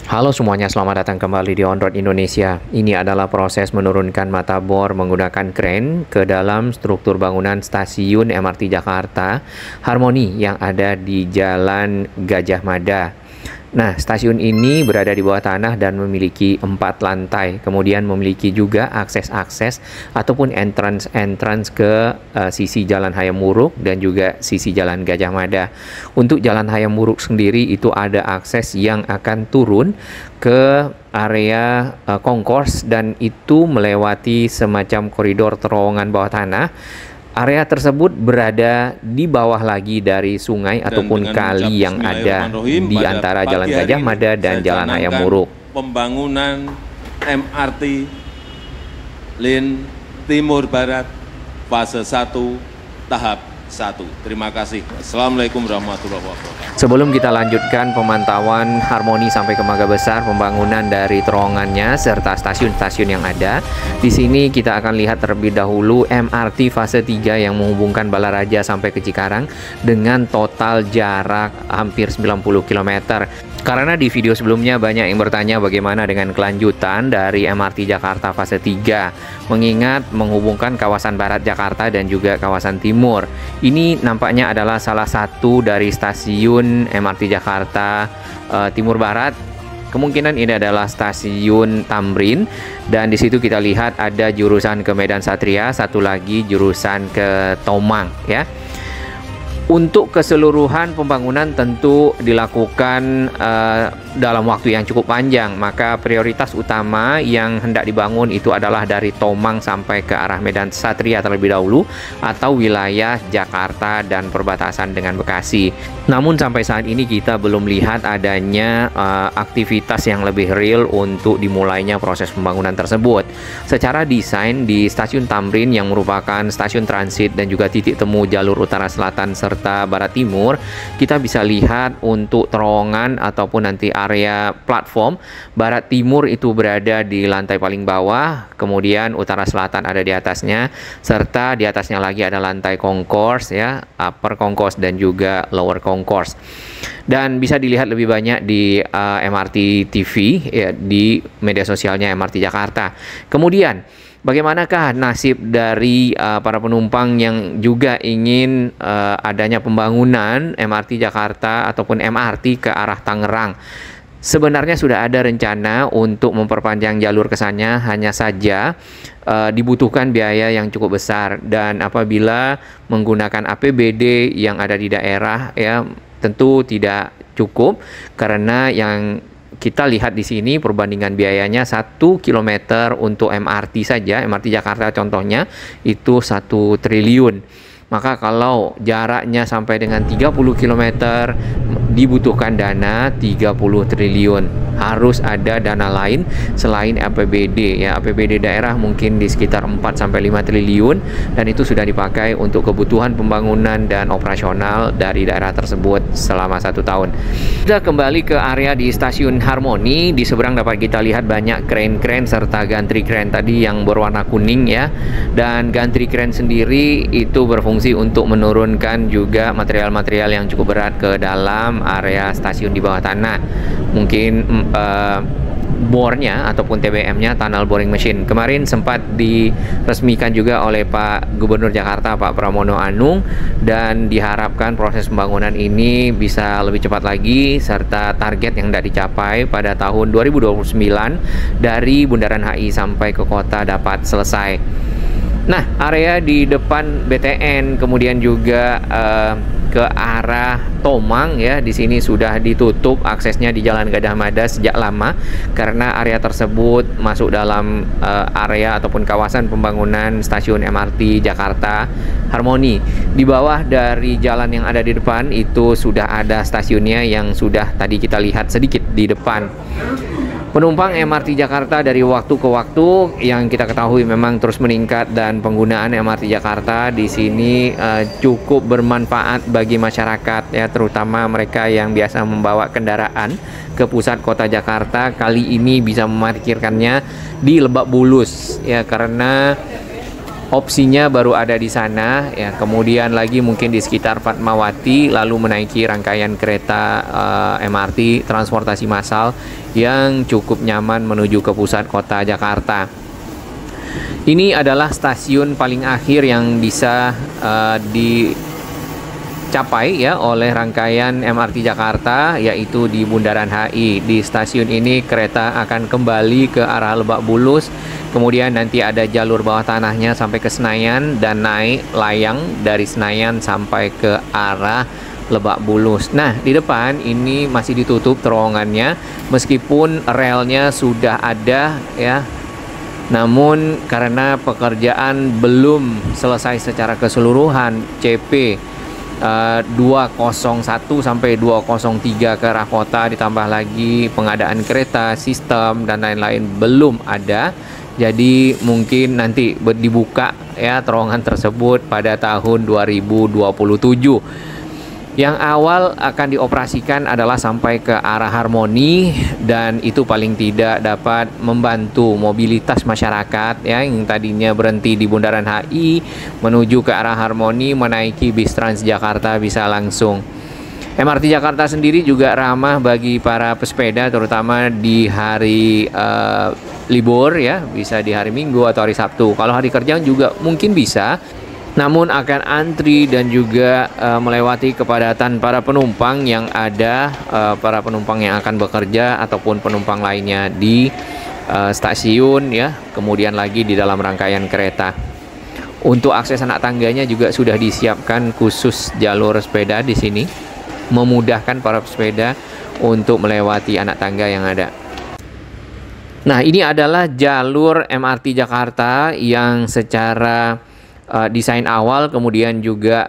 Halo semuanya, selamat datang kembali di On Road Indonesia. Ini adalah proses menurunkan mata bor menggunakan kren ke dalam struktur bangunan stasiun MRT Jakarta Harmoni yang ada di Jalan Gajah Mada. Nah, stasiun ini berada di bawah tanah dan memiliki 4 lantai. Kemudian memiliki juga akses-akses ataupun entrance ke sisi Jalan Hayam Wuruk dan juga sisi Jalan Gajah Mada. Untuk Jalan Hayam Wuruk sendiri itu ada akses yang akan turun ke area concourse dan itu melewati semacam koridor terowongan bawah tanah. Area tersebut berada di bawah lagi dari sungai ataupun kali yang ada di antara Jalan Gajah Mada dan Jalan Hayam Wuruk. Pembangunan MRT Lin Timur Barat fase 1 tahap 1. Terima kasih. Assalamualaikum warahmatullahi wabarakatuh. Sebelum kita lanjutkan pemantauan Harmoni sampai ke Mangga Besar, pembangunan dari terowongannya serta stasiun-stasiun yang ada, di sini kita akan lihat terlebih dahulu MRT fase 3 yang menghubungkan Balaraja sampai ke Cikarang dengan total jarak hampir 90 km. Karena di video sebelumnya banyak yang bertanya bagaimana dengan kelanjutan dari MRT Jakarta fase 3, mengingat menghubungkan kawasan barat Jakarta dan juga kawasan timur. Ini nampaknya adalah salah satu dari stasiun MRT Jakarta Timur Barat. Kemungkinan ini adalah stasiun Tamrin, dan di situ kita lihat ada jurusan ke Medan Satria, satu lagi jurusan ke Tomang ya. Untuk keseluruhan pembangunan tentu dilakukan dalam waktu yang cukup panjang, maka prioritas utama yang hendak dibangun itu adalah dari Tomang sampai ke arah Medan Satria terlebih dahulu atau wilayah Jakarta dan perbatasan dengan Bekasi. Namun sampai saat ini kita belum lihat adanya aktivitas yang lebih real untuk dimulainya proses pembangunan tersebut. Secara desain di stasiun Tamrin yang merupakan stasiun transit dan juga titik temu jalur utara selatan serta barat timur, kita bisa lihat untuk terowongan ataupun nanti area platform barat timur itu berada di lantai paling bawah, kemudian utara selatan ada di atasnya, serta di atasnya lagi ada lantai concourse ya, upper concourse dan juga lower concourse. Dan bisa dilihat lebih banyak di MRT TV ya, di media sosialnya MRT Jakarta. Kemudian bagaimanakah nasib dari para penumpang yang juga ingin adanya pembangunan MRT Jakarta ataupun MRT ke arah Tangerang? Sebenarnya sudah ada rencana untuk memperpanjang jalur kesannya, hanya saja dibutuhkan biaya yang cukup besar, dan apabila menggunakan APBD yang ada di daerah ya tentu tidak cukup, karena yang kita lihat di sini perbandingan biayanya 1 km untuk MRT saja, MRT Jakarta contohnya itu 1 triliun. Maka kalau jaraknya sampai dengan 30 km dibutuhkan dana 30 triliun. Harus ada dana lain selain APBD ya. APBD daerah mungkin di sekitar 4-5 triliun, dan itu sudah dipakai untuk kebutuhan pembangunan dan operasional dari daerah tersebut selama 1 tahun. Kita kembali ke area di stasiun Harmoni. Di seberang dapat kita lihat banyak kren-kren serta gantri kren tadi yang berwarna kuning ya. Dan gantri kren sendiri itu berfungsi untuk menurunkan juga material-material yang cukup berat ke dalam area stasiun di bawah tanah. Mungkin bornya ataupun TBM-nya, tunnel boring machine. Kemarin sempat diresmikan juga oleh Pak Gubernur Jakarta, Pak Pramono Anung, dan diharapkan proses pembangunan ini bisa lebih cepat lagi serta target yang tidak dicapai pada tahun 2029 dari Bundaran HI sampai ke kota dapat selesai. Nah, area di depan BTN kemudian juga ke arah Tomang ya, di sini sudah ditutup aksesnya di Jalan Gajah Mada sejak lama karena area tersebut masuk dalam area ataupun kawasan pembangunan stasiun MRT Jakarta Harmoni. Di bawah dari jalan yang ada di depan itu sudah ada stasiunnya yang sudah tadi kita lihat sedikit di depan. Penumpang MRT Jakarta dari waktu ke waktu yang kita ketahui memang terus meningkat, dan penggunaan MRT Jakarta di sini cukup bermanfaat bagi masyarakat ya, terutama mereka yang biasa membawa kendaraan ke pusat kota Jakarta. Kali ini bisa memarkirkannya di Lebak Bulus ya, karena opsinya baru ada di sana ya. Kemudian lagi mungkin di sekitar Fatmawati, lalu menaiki rangkaian kereta MRT transportasi massal yang cukup nyaman menuju ke pusat kota Jakarta. Ini adalah stasiun paling akhir yang bisa dicapai ya oleh rangkaian MRT Jakarta, yaitu di Bundaran HI. Di stasiun ini kereta akan kembali ke arah Lebak Bulus. Kemudian nanti ada jalur bawah tanahnya sampai ke Senayan dan naik layang dari Senayan sampai ke arah Lebak Bulus. Nah, di depan ini masih ditutup terowongannya meskipun relnya sudah ada ya. Namun karena pekerjaan belum selesai secara keseluruhan, CP 201 sampai 203 ke arah kota, ditambah lagi pengadaan kereta, sistem dan lain-lain belum ada. Jadi mungkin nanti dibuka ya terowongan tersebut pada tahun 2027. Yang awal akan dioperasikan adalah sampai ke arah Harmoni, dan itu paling tidak dapat membantu mobilitas masyarakat ya yang tadinya berhenti di Bundaran HI menuju ke arah Harmoni, menaiki bis Transjakarta bisa langsung. MRT Jakarta sendiri juga ramah bagi para pesepeda, terutama di hari libur ya, bisa di hari Minggu atau hari Sabtu. Kalau hari kerja juga mungkin bisa, namun akan antri dan juga melewati kepadatan para penumpang yang ada, para penumpang yang akan bekerja ataupun penumpang lainnya di stasiun ya, kemudian lagi di dalam rangkaian kereta. Untuk akses anak tangganya juga sudah disiapkan khusus jalur sepeda di sini, memudahkan para pesepeda untuk melewati anak tangga yang ada. Nah, ini adalah jalur MRT Jakarta yang secara desain awal, kemudian juga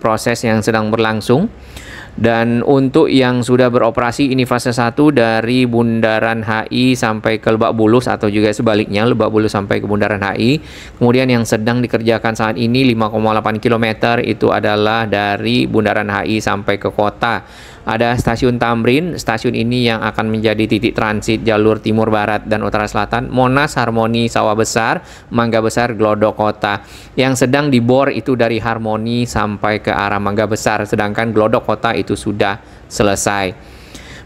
proses yang sedang berlangsung. Dan untuk yang sudah beroperasi, ini fase 1 dari Bundaran HI sampai ke Lebak Bulus atau juga sebaliknya, Lebak Bulus sampai ke Bundaran HI. Kemudian yang sedang dikerjakan saat ini 5,8 km itu adalah dari Bundaran HI sampai ke kota. Ada stasiun Tamrin, stasiun ini yang akan menjadi titik transit jalur timur barat dan utara selatan, Monas, Harmoni, Sawah Besar, Mangga Besar, Glodok Kota. Yang sedang dibor itu dari Harmoni sampai ke arah Mangga Besar, sedangkan Glodok Kota itu sudah selesai.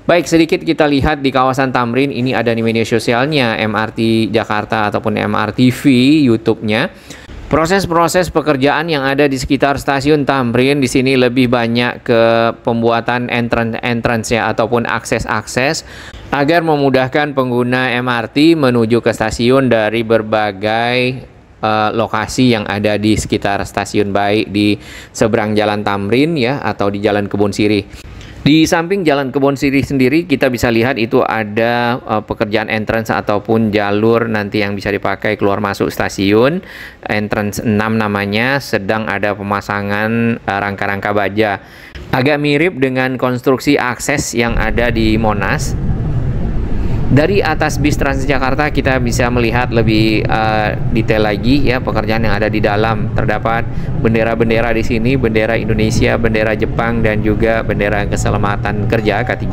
Baik, sedikit kita lihat di kawasan Tamrin. Ini ada di media sosialnya MRT Jakarta ataupun MRTV YouTube-nya. Proses-proses pekerjaan yang ada di sekitar stasiun Tamrin di sini lebih banyak ke pembuatan entrance ya ataupun akses-akses agar memudahkan pengguna MRT menuju ke stasiun dari berbagai lokasi yang ada di sekitar stasiun, baik di seberang Jalan Tamrin ya atau di Jalan Kebun Sirih. Di samping Jalan Kebun Sirih sendiri kita bisa lihat itu ada pekerjaan entrance ataupun jalur nanti yang bisa dipakai keluar masuk stasiun. Entrance 6 namanya, sedang ada pemasangan rangka-rangka baja. Agak mirip dengan konstruksi akses yang ada di Monas. Dari atas bis Transjakarta kita bisa melihat lebih detail lagi ya pekerjaan yang ada di dalam. Terdapat bendera-bendera di sini, bendera Indonesia, bendera Jepang, dan juga bendera Keselamatan Kerja K3.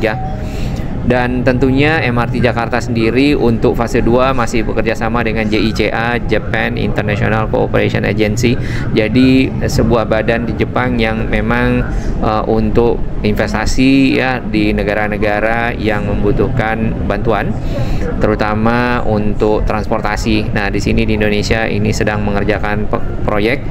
Dan tentunya MRT Jakarta sendiri untuk fase 2 masih bekerja sama dengan JICA, Japan International Cooperation Agency. Jadi sebuah badan di Jepang yang memang untuk investasi ya di negara-negara yang membutuhkan bantuan, terutama untuk transportasi. Nah, di sini di Indonesia ini sedang mengerjakan proyek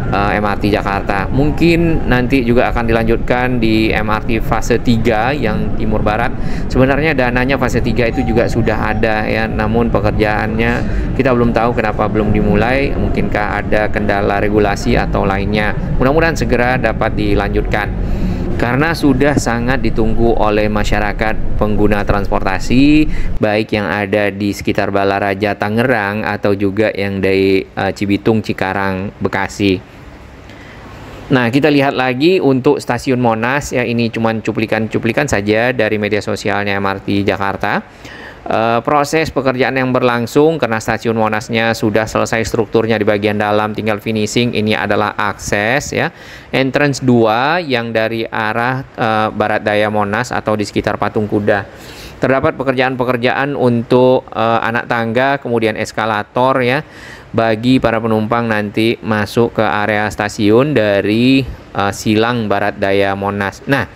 MRT Jakarta. Mungkin nanti juga akan dilanjutkan di MRT fase 3 yang timur barat. Sebenarnya dananya fase 3 itu juga sudah ada ya, namun pekerjaannya kita belum tahu kenapa belum dimulai. Mungkinkah ada kendala regulasi atau lainnya. Mudah-mudahan segera dapat dilanjutkan, karena sudah sangat ditunggu oleh masyarakat pengguna transportasi, baik yang ada di sekitar Balaraja Tangerang atau juga yang dari Cibitung, Cikarang, Bekasi. Nah, kita lihat lagi untuk stasiun Monas ya, ini cuman cuplikan-cuplikan saja dari media sosialnya MRT Jakarta. Proses pekerjaan yang berlangsung karena stasiun Monasnya sudah selesai strukturnya di bagian dalam, tinggal finishing. Ini adalah akses ya, entrance 2 yang dari arah barat daya Monas atau di sekitar Patung Kuda. Terdapat pekerjaan-pekerjaan untuk anak tangga, kemudian eskalator ya, bagi para penumpang nanti masuk ke area stasiun dari Silang Barat Daya Monas. Nah,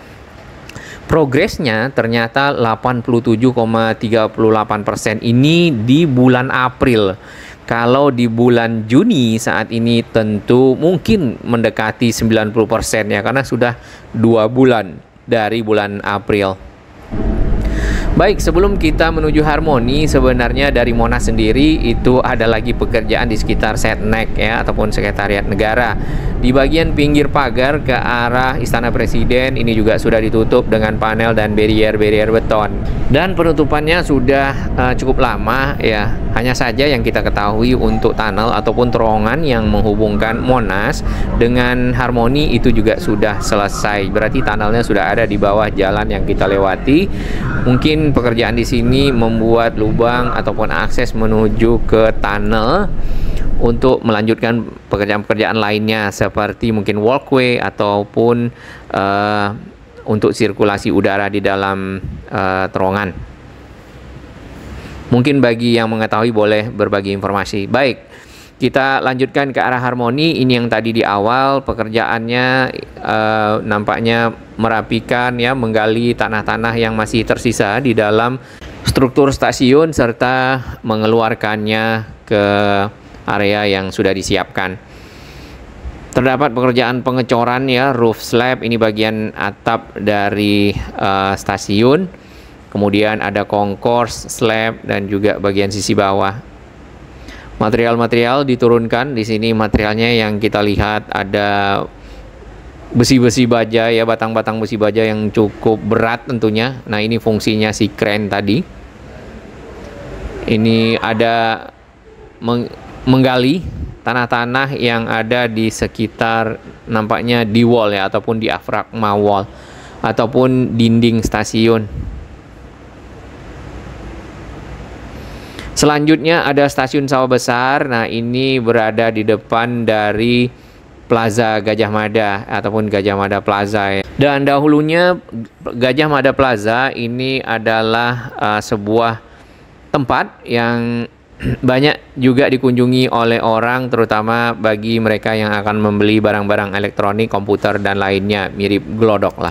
progresnya ternyata 87,38% ini di bulan April. Kalau di bulan Juni saat ini tentu mungkin mendekati 90% ya, karena sudah 2 bulan dari bulan April. Baik, sebelum kita menuju Harmoni, sebenarnya dari Monas sendiri itu ada lagi pekerjaan di sekitar Setnek ya, ataupun Sekretariat Negara. Di bagian pinggir pagar ke arah Istana Presiden ini juga sudah ditutup dengan panel dan barrier beton. Dan penutupannya sudah cukup lama ya. Hanya saja yang kita ketahui untuk tunnel ataupun terowongan yang menghubungkan Monas dengan Harmoni itu juga sudah selesai. Berarti tunnelnya sudah ada di bawah jalan yang kita lewati. Mungkin pekerjaan di sini membuat lubang ataupun akses menuju ke tunnel untuk melanjutkan pekerjaan-pekerjaan lainnya seperti mungkin walkway ataupun untuk sirkulasi udara di dalam terowongan. Mungkin bagi yang mengetahui boleh berbagi informasi. Baik, kita lanjutkan ke arah Harmoni. Ini yang tadi di awal pekerjaannya nampaknya merapikan ya, menggali tanah-tanah yang masih tersisa di dalam struktur stasiun serta mengeluarkannya ke area yang sudah disiapkan. Terdapat pekerjaan pengecoran ya, roof slab, ini bagian atap dari stasiun. Kemudian ada concourse, slab, dan juga bagian sisi bawah. Material-material diturunkan. Di sini materialnya yang kita lihat ada besi-besi baja ya, batang-batang besi baja yang cukup berat tentunya. Nah, ini fungsinya si kren tadi. Ini ada menggali tanah-tanah yang ada di sekitar nampaknya di wall ya, ataupun di diafragma wall ataupun dinding stasiun. Selanjutnya ada stasiun Sawah Besar. Nah, ini berada di depan dari Plaza Gajah Mada ataupun Gajah Mada Plaza ya. Dan dahulunya Gajah Mada Plaza ini adalah sebuah tempat yang banyak juga dikunjungi oleh orang, terutama bagi mereka yang akan membeli barang-barang elektronik, komputer dan lainnya, mirip Glodok lah.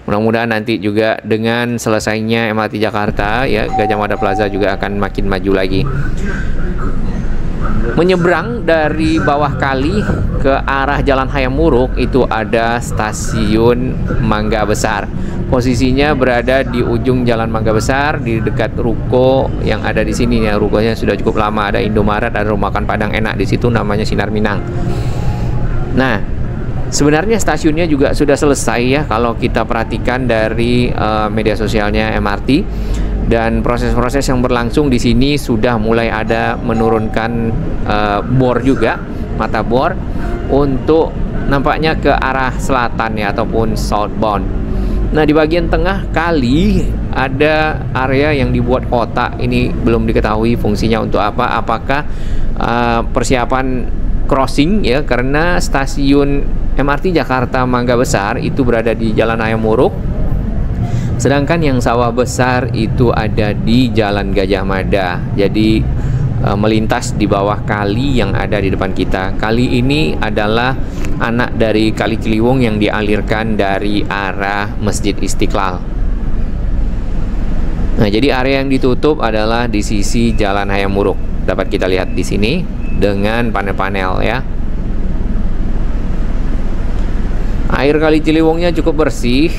Mudah-mudahan nanti juga dengan selesainya MRT Jakarta ya, Gajah Mada Plaza juga akan makin maju lagi. Menyeberang dari bawah kali ke arah Jalan Hayam Wuruk itu ada stasiun Mangga Besar. Posisinya berada di ujung Jalan Mangga Besar, di dekat ruko yang ada di sini ya. Rukonya sudah cukup lama, ada Indomaret, ada rumah makan Padang enak di situ namanya Sinar Minang. Nah, sebenarnya stasiunnya juga sudah selesai ya kalau kita perhatikan dari media sosialnya MRT, dan proses-proses yang berlangsung di sini sudah mulai ada menurunkan bor juga, mata bor untuk nampaknya ke arah selatan ya, ataupun southbound. Nah, di bagian tengah kali ada area yang dibuat kotak. Ini belum diketahui fungsinya untuk apa. Apakah persiapan crossing ya, karena stasiun MRT Jakarta Mangga Besar itu berada di Jalan Hayam Wuruk, sedangkan yang Sawah Besar itu ada di Jalan Gajah Mada. Jadi melintas di bawah kali yang ada di depan kita. Kali ini adalah anak dari Kali Ciliwung yang dialirkan dari arah Masjid Istiqlal. Nah, jadi area yang ditutup adalah di sisi Jalan Hayam Wuruk. Dapat kita lihat di sini dengan panel-panel ya. Air Kali Ciliwungnya cukup bersih,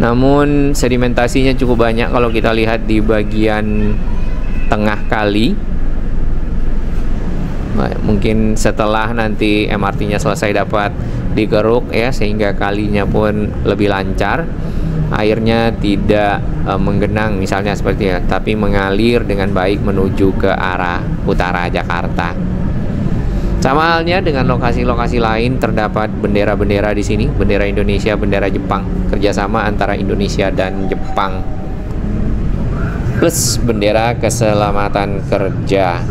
namun sedimentasinya cukup banyak kalau kita lihat di bagian tengah kali. Mungkin setelah nanti MRT-nya selesai dapat digeruk ya, sehingga kalinya pun lebih lancar. Airnya tidak menggenang misalnya seperti itu, tapi mengalir dengan baik menuju ke arah utara Jakarta. Sama halnya dengan lokasi-lokasi lain, terdapat bendera-bendera di sini, bendera Indonesia, bendera Jepang, kerjasama antara Indonesia dan Jepang, plus bendera keselamatan kerja.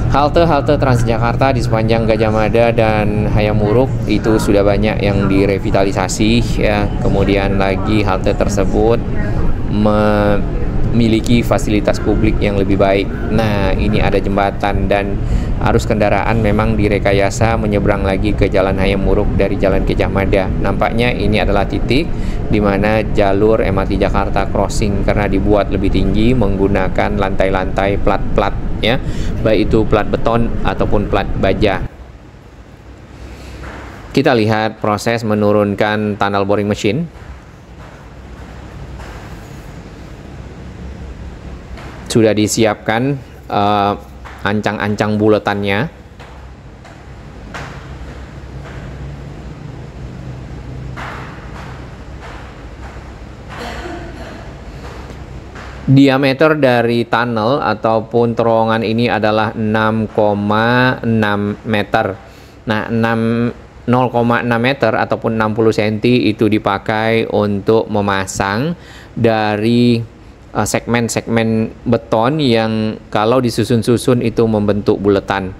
Halte-halte Transjakarta di sepanjang Gajah Mada dan Hayam Wuruk itu sudah banyak yang direvitalisasi ya. Kemudian lagi halte tersebut memiliki fasilitas publik yang lebih baik. Nah, ini ada jembatan dan arus kendaraan memang direkayasa menyeberang lagi ke Jalan Hayam Wuruk dari Jalan Gajah Mada. Nampaknya ini adalah titik di mana jalur MRT Jakarta crossing karena dibuat lebih tinggi menggunakan lantai-lantai plat-plat ya, baik itu plat beton ataupun plat baja. Kita lihat proses menurunkan tunnel boring machine. Sudah disiapkan ancang-ancang buletannya. Diameter dari tunnel ataupun terowongan ini adalah 6,6 meter. Nah, 0,6 meter ataupun 60 cm itu dipakai untuk memasang dari segmen-segmen beton yang kalau disusun-susun itu membentuk buletan.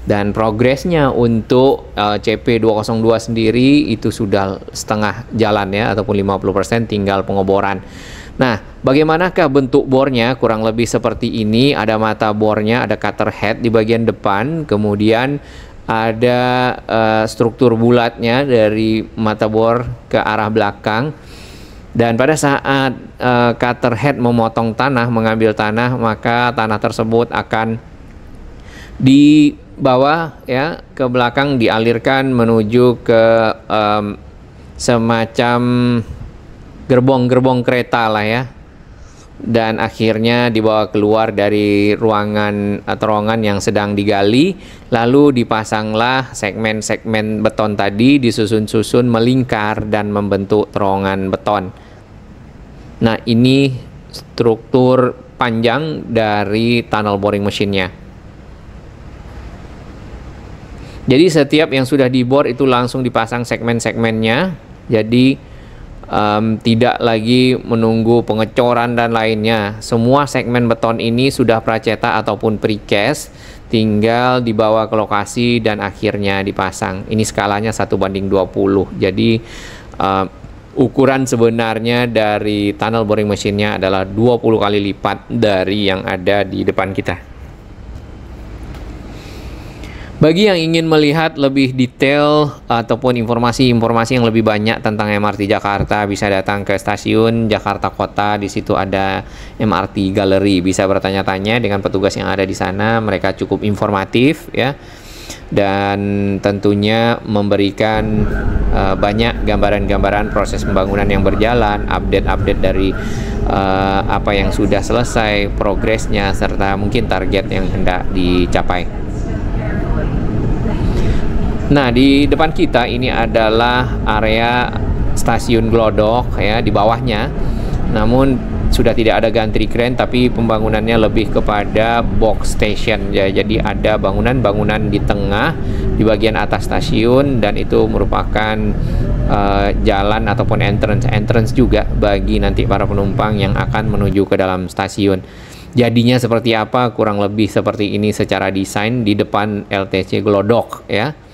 Dan progresnya untuk CP202 sendiri itu sudah setengah jalan ya, ataupun 50%, tinggal pengoboran. Nah, bagaimanakah bentuk bornya? Kurang lebih seperti ini. Ada mata bornya, ada cutter head di bagian depan, kemudian ada struktur bulatnya dari mata bor ke arah belakang. Dan pada saat cutter head memotong tanah, mengambil tanah, maka tanah tersebut akan dibawa ya ke belakang, dialirkan menuju ke semacam gerbong-gerbong kereta lah ya, dan akhirnya dibawa keluar dari ruangan terowongan yang sedang digali, lalu dipasanglah segmen-segmen beton tadi, disusun-susun melingkar dan membentuk terowongan beton. Nah, ini struktur panjang dari tunnel boring mesinnya. Jadi setiap yang sudah dibor itu langsung dipasang segmen-segmennya, jadi tidak lagi menunggu pengecoran dan lainnya. Semua segmen beton ini sudah pracetak ataupun precast, tinggal dibawa ke lokasi dan akhirnya dipasang. Ini skalanya 1:20. Jadi ukuran sebenarnya dari tunnel boring mesinnya adalah 20 kali lipat dari yang ada di depan kita. Bagi yang ingin melihat lebih detail ataupun informasi-informasi yang lebih banyak tentang MRT Jakarta, bisa datang ke stasiun Jakarta Kota. Di situ ada MRT Gallery. Bisa bertanya-tanya dengan petugas yang ada di sana. Mereka cukup informatif ya, dan tentunya memberikan banyak gambaran-gambaran proses pembangunan yang berjalan, update-update dari apa yang sudah selesai, progresnya, serta mungkin target yang hendak dicapai. Nah, di depan kita ini adalah area stasiun Glodok ya, di bawahnya. Namun sudah tidak ada gantry crane, tapi pembangunannya lebih kepada box station ya. Jadi ada bangunan-bangunan di tengah di bagian atas stasiun, dan itu merupakan jalan ataupun entrance juga bagi nanti para penumpang yang akan menuju ke dalam stasiun. Jadinya seperti apa? Kurang lebih seperti ini secara desain di depan LTC Glodok ya.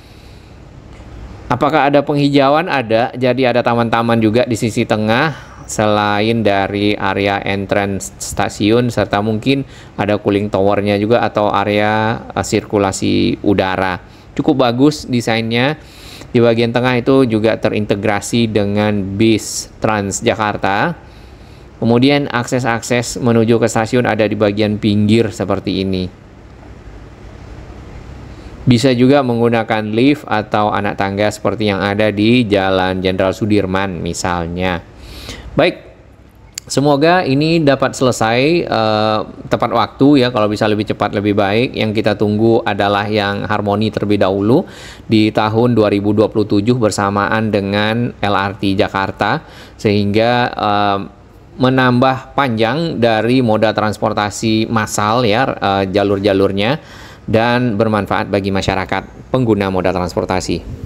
Apakah ada penghijauan? Ada. Jadi ada taman-taman juga di sisi tengah selain dari area entrance stasiun, serta mungkin ada cooling towernya juga atau area sirkulasi udara. Cukup bagus desainnya. Di bagian tengah itu juga terintegrasi dengan bis Transjakarta. Kemudian akses-akses menuju ke stasiun ada di bagian pinggir seperti ini. Bisa juga menggunakan lift atau anak tangga seperti yang ada di Jalan Jenderal Sudirman misalnya. Baik, semoga ini dapat selesai tepat waktu ya. Kalau bisa lebih cepat lebih baik. Yang kita tunggu adalah yang harmoni terlebih dahulu di tahun 2027 bersamaan dengan LRT Jakarta, sehingga menambah panjang dari moda transportasi massal ya, jalur-jalurnya, dan bermanfaat bagi masyarakat pengguna moda transportasi.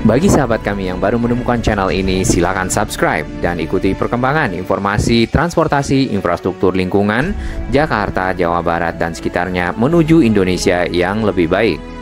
Bagi sahabat kami yang baru menemukan channel ini, silakan subscribe dan ikuti perkembangan informasi transportasi infrastruktur lingkungan Jakarta, Jawa Barat, dan sekitarnya menuju Indonesia yang lebih baik.